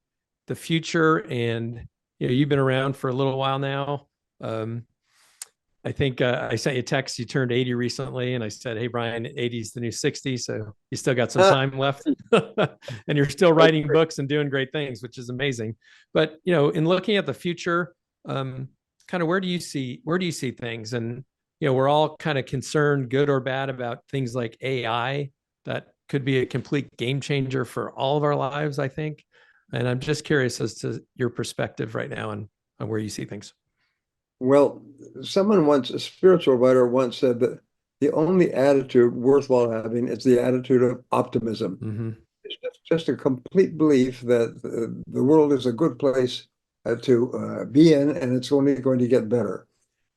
[SPEAKER 1] the future. And you've been around for a little while now. Um, I think I sent you a text. You turned 80 recently, and I said, "Hey, Brian, 80 is the new 60, so you still got some time left, and you're still writing books and doing great things, which is amazing." But in looking at the future, kind of where do you see things? And we're all kind of concerned, good or bad, about things like AI that could be a complete game changer for all of our lives, I think. And I'm just curious as to your perspective right now and on where you see things.
[SPEAKER 2] well, a spiritual writer once said that the only attitude worthwhile having is the attitude of optimism.
[SPEAKER 1] Mm-hmm.
[SPEAKER 2] It's just a complete belief that the world is a good place to be in, and it's only going to get better.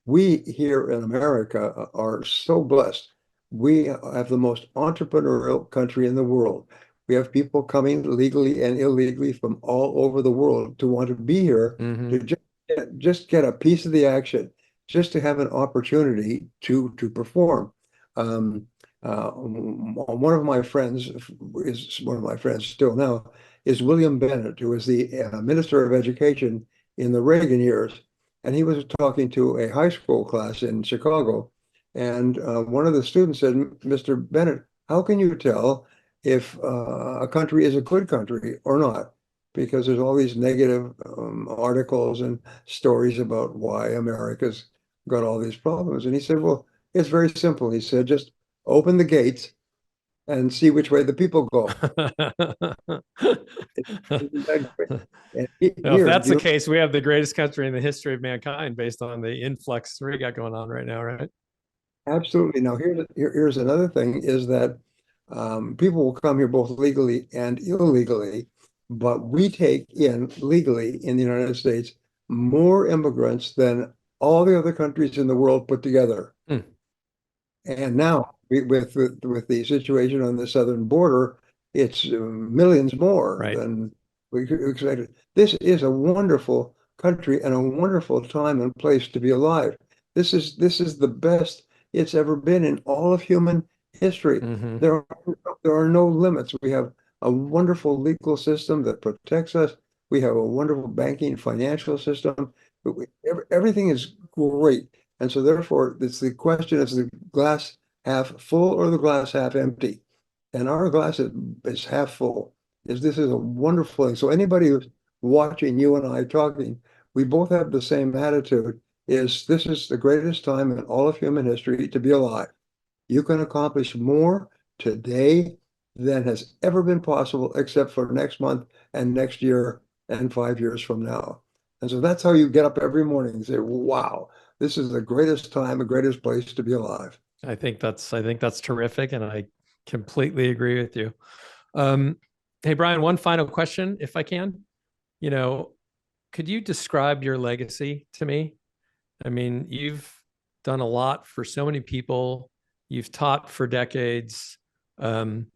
[SPEAKER 2] We here in America are so blessed. We have the most entrepreneurial country in the world. We have people coming legally and illegally from all over the world to want to be here
[SPEAKER 1] Mm-hmm.
[SPEAKER 2] to just get a piece of the action, just to have an opportunity to perform. Um, one of my friends is one of my friends still now is William Bennett, who was the Minister of Education in the Reagan years. And he was talking to a high school class in Chicago. And one of the students said, Mr. Bennett, how can you tell if a country is a good country or not? Because there's all these negative articles and stories about why America's got all these problems. And he said, well, it's very simple. He said, just open the gates and see which way the people go. Isn't that great? And
[SPEAKER 1] Well, if
[SPEAKER 2] here,
[SPEAKER 1] that's the case, we have the greatest country in the history of mankind based on the influx we got going on right now, right?
[SPEAKER 2] absolutely. Now, here's another thing is that people will come here both legally and illegally, but we take in legally in the United States more immigrants than all the other countries in the world put together.
[SPEAKER 1] Hmm.
[SPEAKER 2] And now, with the situation on the southern border, it's millions more
[SPEAKER 1] Right.
[SPEAKER 2] than we expected. This is a wonderful country and a wonderful time and place to be alive. This is the best it's ever been in all of human history.
[SPEAKER 1] Hmm.
[SPEAKER 2] There are no limits. We have a wonderful legal system that protects us. We have a wonderful banking financial system. Everything is great. And so therefore, it's the question, is the glass half full or the glass half empty? And our glass is half full. This is a wonderful thing. So anybody who's watching you and I talking, we both have the same attitude, is this is the greatest time in all of human history to be alive. You can accomplish more today than has ever been possible, except for next month and next year and 5 years from now. And so that's how you get up every morning and say, wow, this is the greatest time, the greatest place to be alive.
[SPEAKER 1] I think that's terrific, and I completely agree with you. Um, hey, Brian, one final question, if I can. You know, could you describe your legacy to me? I mean, you've done a lot for so many people. You've taught for decades. Um,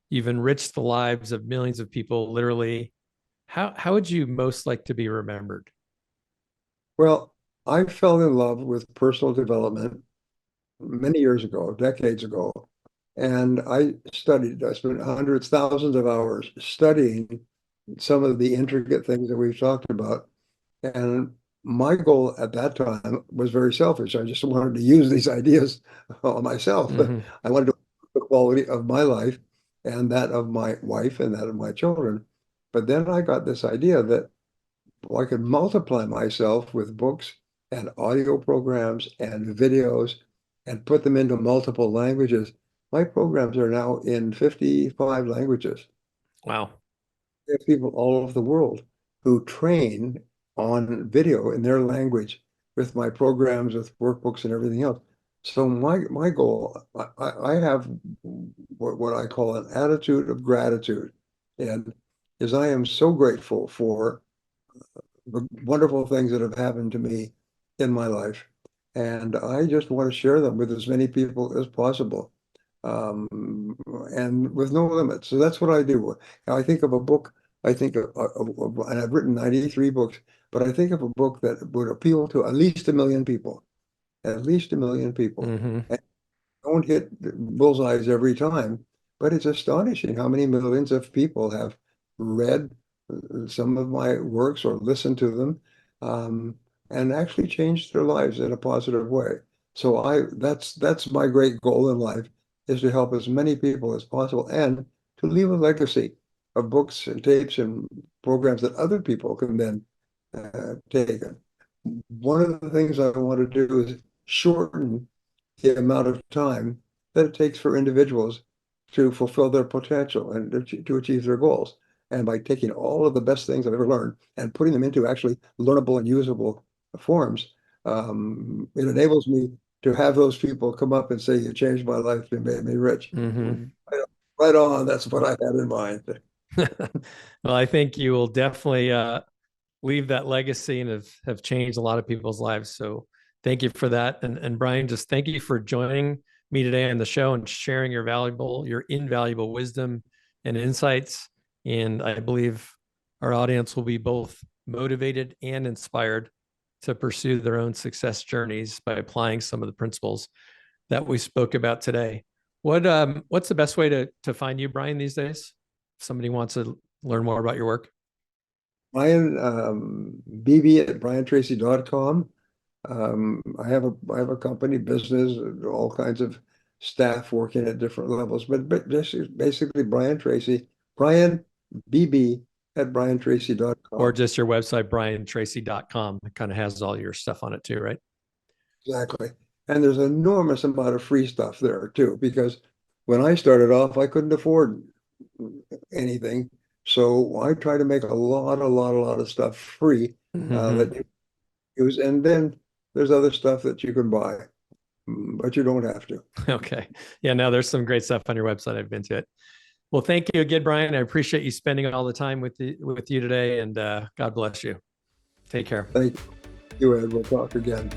[SPEAKER 1] you've enriched the lives of millions of people, literally. How would you most like to be remembered?
[SPEAKER 2] Well, I fell in love with personal development many years ago, decades ago, and I spent hundreds, thousands of hours studying some of the intricate things that we've talked about. And my goal at that time was very selfish. I just wanted to use these ideas on myself.
[SPEAKER 1] Hmm.
[SPEAKER 2] I wanted to improve the quality of my life and that of my wife and that of my children. But then I got this idea that I could multiply myself with books and audio programs and videos and put them into multiple languages. My programs are now in 55 languages.
[SPEAKER 1] Wow.
[SPEAKER 2] There are people all over the world who train on video in their language with my programs, with workbooks and everything else. So my goal, I have what I call an attitude of gratitude, and is I am so grateful for the wonderful things that have happened to me in my life. And I just want to share them with as many people as possible, um, and with no limits. So that's what I do. I think of a book, I think and I've written 93 books, but I think of a book that would appeal to at least 1 million people, at least 1 million people.
[SPEAKER 1] Hmm.
[SPEAKER 2] And don't hit bullseyes every time, but it's astonishing how many millions of people have read some of my works or listened to them, um, and actually changed their lives in a positive way. So that's my great goal in life, is to help as many people as possible and to leave a legacy of books and tapes and programs that other people can then take. One of the things I want to do is shorten the amount of time that it takes for individuals to fulfill their potential and to achieve their goals. And by taking all of the best things I've ever learned and putting them into actually learnable and usable forms, it enables me to have those people come up and say, you changed my life, you made me rich.
[SPEAKER 1] Hmm.
[SPEAKER 2] Right on, that's what I had in mind.
[SPEAKER 1] Well, I think you will definitely leave that legacy and have changed a lot of people's lives. So thank you for that. And Brian, just thank you for joining me today on the show and sharing your invaluable wisdom and insights. And I believe our audience will be both motivated and inspired to pursue their own success journeys by applying some of the principles that we spoke about today. What's the best way to find you, Brian, these days? If somebody wants to learn more about your work.
[SPEAKER 2] Brian, BB at briantracy.com. I have a company business, all kinds of staff working at different levels, but basically Brian Tracy, Brian BB at
[SPEAKER 1] Or
[SPEAKER 2] briantracy.com.
[SPEAKER 1] just your website, briantracy.com. It kind of has all your stuff on it too, right?
[SPEAKER 2] Exactly. And there's an enormous amount of free stuff there too, because when I started off, I couldn't afford anything. So I try to make a lot of stuff free,
[SPEAKER 1] Hmm.
[SPEAKER 2] that you use. And then there's other stuff that you can buy, but you don't have to.
[SPEAKER 1] Okay. Yeah, no, there's some great stuff on your website. I've been to it. Well, thank you again, Brian. I appreciate you spending all the time with you today, and God bless you. Take care.
[SPEAKER 2] Thank you, Ed. We'll talk again.